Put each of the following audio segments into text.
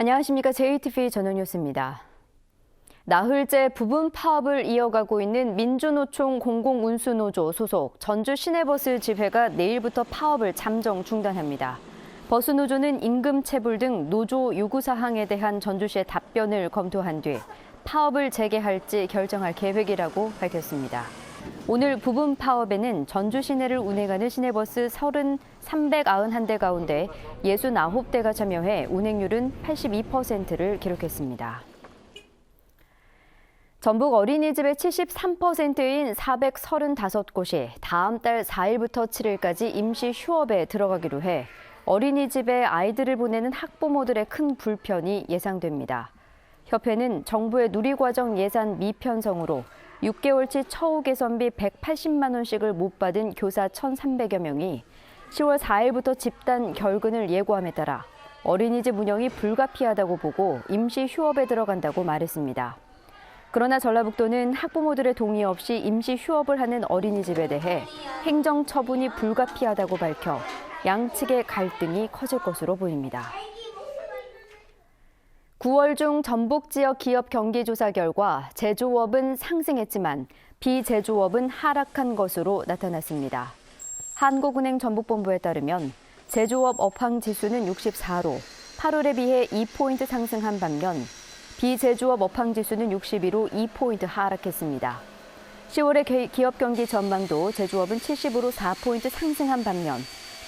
안녕하십니까. JTV 전원뉴스입니다. 나흘째 부분 파업을 이어가고 있는 민주노총 공공운수노조 소속 전주 시내버스 집회가 내일부터 파업을 잠정 중단합니다. 버스노조는 임금 체불 등 노조 요구사항에 대한 전주시의 답변을 검토한 뒤 파업을 재개할지 결정할 계획이라고 밝혔습니다. 오늘 부분 파업에는 전주 시내를 운행하는 시내버스 391대 가운데 69대가 참여해 운행률은 82%를 기록했습니다. 전북 어린이집의 73%인 435곳이 다음 달 4일부터 7일까지 임시 휴업에 들어가기로 해 어린이집에 아이들을 보내는 학부모들의 큰 불편이 예상됩니다. 협회는 정부의 누리과정 예산 미편성으로 6개월치 처우 개선비 180만 원씩을 못 받은 교사 1,300여 명이 10월 4일부터 집단 결근을 예고함에 따라 어린이집 운영이 불가피하다고 보고 임시 휴업에 들어간다고 말했습니다. 그러나 전라북도는 학부모들의 동의 없이 임시 휴업을 하는 어린이집에 대해 행정 처분이 불가피하다고 밝혀 양측의 갈등이 커질 것으로 보입니다. 9월 중 전북 지역 기업 경기 조사 결과 제조업은 상승했지만 비제조업은 하락한 것으로 나타났습니다. 한국은행 전북본부에 따르면 제조업 업황 지수는 64로 8월에 비해 2포인트 상승한 반면 비제조업 업황 지수는 62로 2포인트 하락했습니다. 10월의 기업 경기 전망도 제조업은 70으로 4포인트 상승한 반면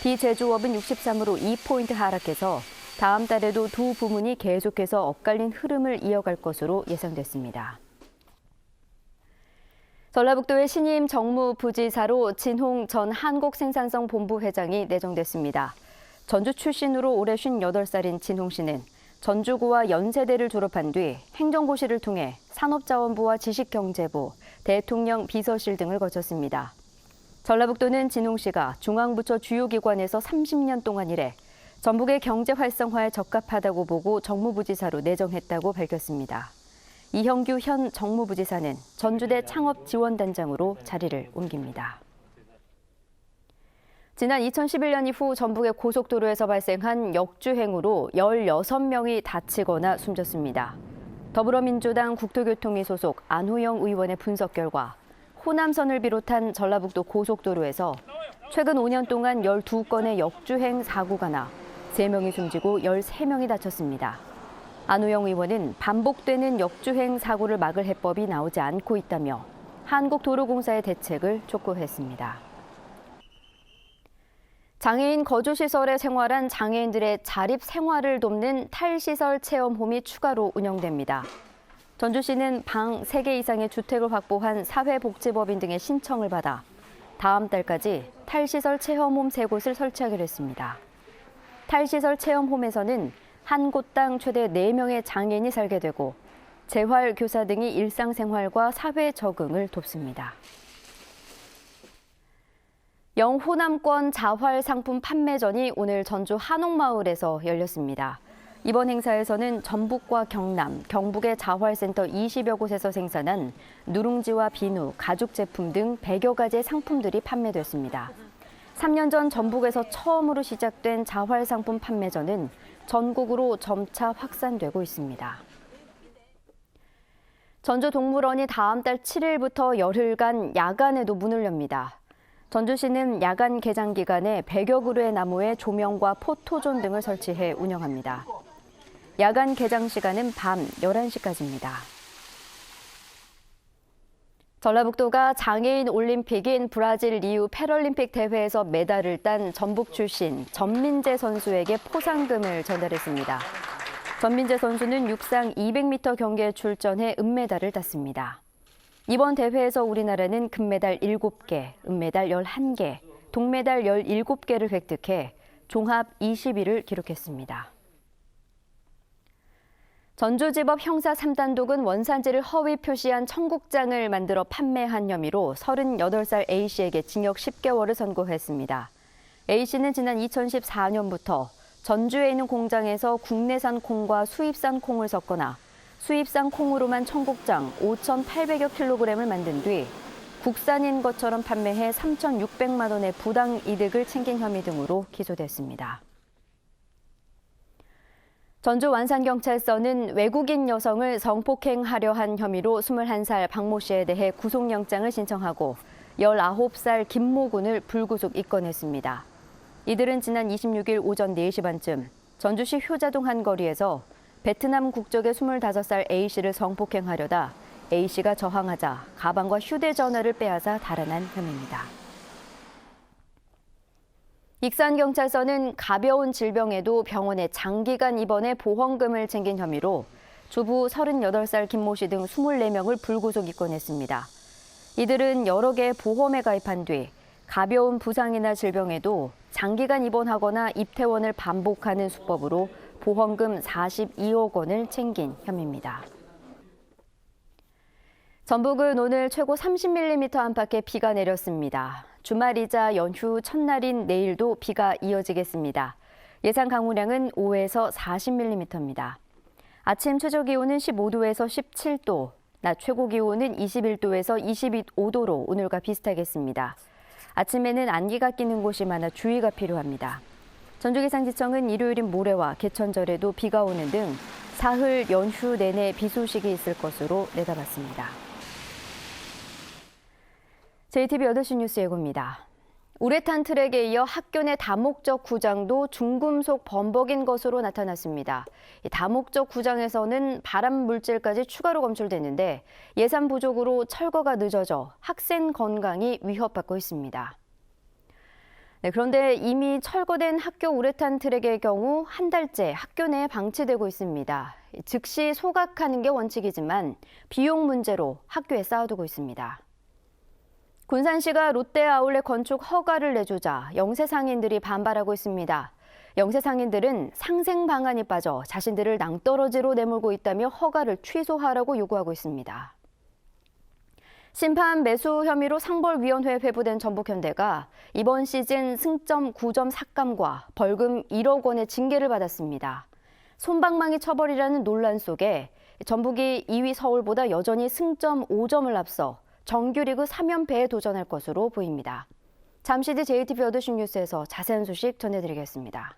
비제조업은 63으로 2포인트 하락해서 다음 달에도 두 부문이 계속해서 엇갈린 흐름을 이어갈 것으로 예상됐습니다. 전라북도의 신임 정무부지사로 진홍 전 한국생산성본부 회장이 내정됐습니다. 전주 출신으로 올해 58살인 진홍 씨는 전주고와 연세대를 졸업한 뒤 행정고시를 통해 산업자원부와 지식경제부, 대통령 비서실 등을 거쳤습니다. 전라북도는 진홍 씨가 중앙부처 주요 기관에서 30년 동안 일해 전북의 경제 활성화에 적합하다고 보고 정무부지사로 내정했다고 밝혔습니다. 이형규 현 정무부지사는 전주대 창업지원단장으로 자리를 옮깁니다. 지난 2011년 이후 전북의 고속도로에서 발생한 역주행으로 16명이 다치거나 숨졌습니다. 더불어민주당 국토교통위 소속 안호영 의원의 분석 결과 호남선을 비롯한 전라북도 고속도로에서 최근 5년 동안 12건의 역주행 사고가 나 3명이 숨지고 13명이 다쳤습니다. 안호영 의원은 반복되는 역주행 사고를 막을 해법이 나오지 않고 있다며 한국도로공사의 대책을 촉구했습니다. 장애인 거주시설에 생활한 장애인들의 자립 생활을 돕는 탈시설 체험홈이 추가로 운영됩니다. 전주시는 방 3개 이상의 주택을 확보한 사회복지법인 등의 신청을 받아 다음 달까지 탈시설 체험홈 3곳을 설치하기로 했습니다. 탈시설 체험홈에서는 한 곳당 최대 4명의 장애인이 살게 되고 재활 교사 등이 일상생활과 사회 적응을 돕습니다. 영호남권 자활 상품 판매전이 오늘 전주 한옥마을에서 열렸습니다. 이번 행사에서는 전북과 경남, 경북의 자활센터 20여 곳에서 생산한 누룽지와 비누, 가죽 제품 등 100여 가지의 상품들이 판매됐습니다. 3년 전 전북에서 처음으로 시작된 자활 상품 판매전은 전국으로 점차 확산되고 있습니다. 전주동물원이 다음 달 7일부터 열흘간 야간에도 문을 엽니다. 전주시는 야간 개장 기간에 100여 그루의 나무에 조명과 포토존 등을 설치해 운영합니다. 야간 개장 시간은 밤 11시까지입니다. 전라북도가 장애인 올림픽인 브라질 리우 패럴림픽 대회에서 메달을 딴 전북 출신 전민재 선수에게 포상금을 전달했습니다. 전민재 선수는 육상 200m 경기에 출전해 은메달을 땄습니다. 이번 대회에서 우리나라는 금메달 7개, 은메달 11개, 동메달 17개를 획득해 종합 20위를 기록했습니다. 전주지법 형사 3단독은 원산지를 허위 표시한 청국장을 만들어 판매한 혐의로 38살 A씨에게 징역 10개월을 선고했습니다. A씨는 지난 2014년부터 전주에 있는 공장에서 국내산 콩과 수입산 콩을 섞거나 수입산 콩으로만 청국장 5,800여 킬로그램을 만든 뒤 국산인 것처럼 판매해 3,600만 원의 부당 이득을 챙긴 혐의 등으로 기소됐습니다. 전주 완산경찰서는 외국인 여성을 성폭행하려 한 혐의로 21살 박모 씨에 대해 구속영장을 신청하고 19살 김모 군을 불구속 입건했습니다. 이들은 지난 26일 오전 4시 반쯤 전주시 효자동 한 거리에서 베트남 국적의 25살 A씨를 성폭행하려다 A씨가 저항하자 가방과 휴대전화를 빼앗아 달아난 혐의입니다. 익산경찰서는 가벼운 질병에도 병원에 장기간 입원해 보험금을 챙긴 혐의로 주부 38살 김모 씨 등 24명을 불구속 입건했습니다. 이들은 여러 개의 보험에 가입한 뒤 가벼운 부상이나 질병에도 장기간 입원하거나 입퇴원을 반복하는 수법으로 보험금 42억 원을 챙긴 혐의입니다. 전북은 오늘 최고 30mm 안팎의 비가 내렸습니다. 주말이자 연휴 첫날인 내일도 비가 이어지겠습니다. 예상 강우량은 5에서 40mm입니다. 아침 최저 기온은 15도에서 17도, 낮 최고 기온은 21도에서 25도로 오늘과 비슷하겠습니다. 아침에는 안개가 끼는 곳이 많아 주의가 필요합니다. 전주기상지청은 일요일인 모레와 개천절에도 비가 오는 등 사흘 연휴 내내 비 소식이 있을 것으로 내다봤습니다. JTBC 8시 뉴스 예고입니다. 우레탄 트랙에 이어 학교 내 다목적 구장도 중금속 범벅인 것으로 나타났습니다. 다목적 구장에서는 발암 물질까지 추가로 검출됐는데 예산 부족으로 철거가 늦어져 학생 건강이 위협받고 있습니다. 그런데 이미 철거된 학교 우레탄 트랙의 경우 한 달째 학교 내에 방치되고 있습니다. 즉시 소각하는 게 원칙이지만 비용 문제로 학교에 쌓아두고 있습니다. 군산시가 롯데아울렛 건축 허가를 내주자 영세 상인들이 반발하고 있습니다. 영세 상인들은 상생 방안이 빠져 자신들을 낭떠러지로 내몰고 있다며 허가를 취소하라고 요구하고 있습니다. 심판 매수 혐의로 상벌위원회에 회부된 전북현대가 이번 시즌 승점 9점 삭감과 벌금 1억 원의 징계를 받았습니다. 솜방망이 처벌이라는 논란 속에 전북이 2위 서울보다 여전히 승점 5점을 앞서 정규리그 3연패에 도전할 것으로 보입니다. 잠시 뒤 JTBC 8시 뉴스에서 자세한 소식 전해드리겠습니다.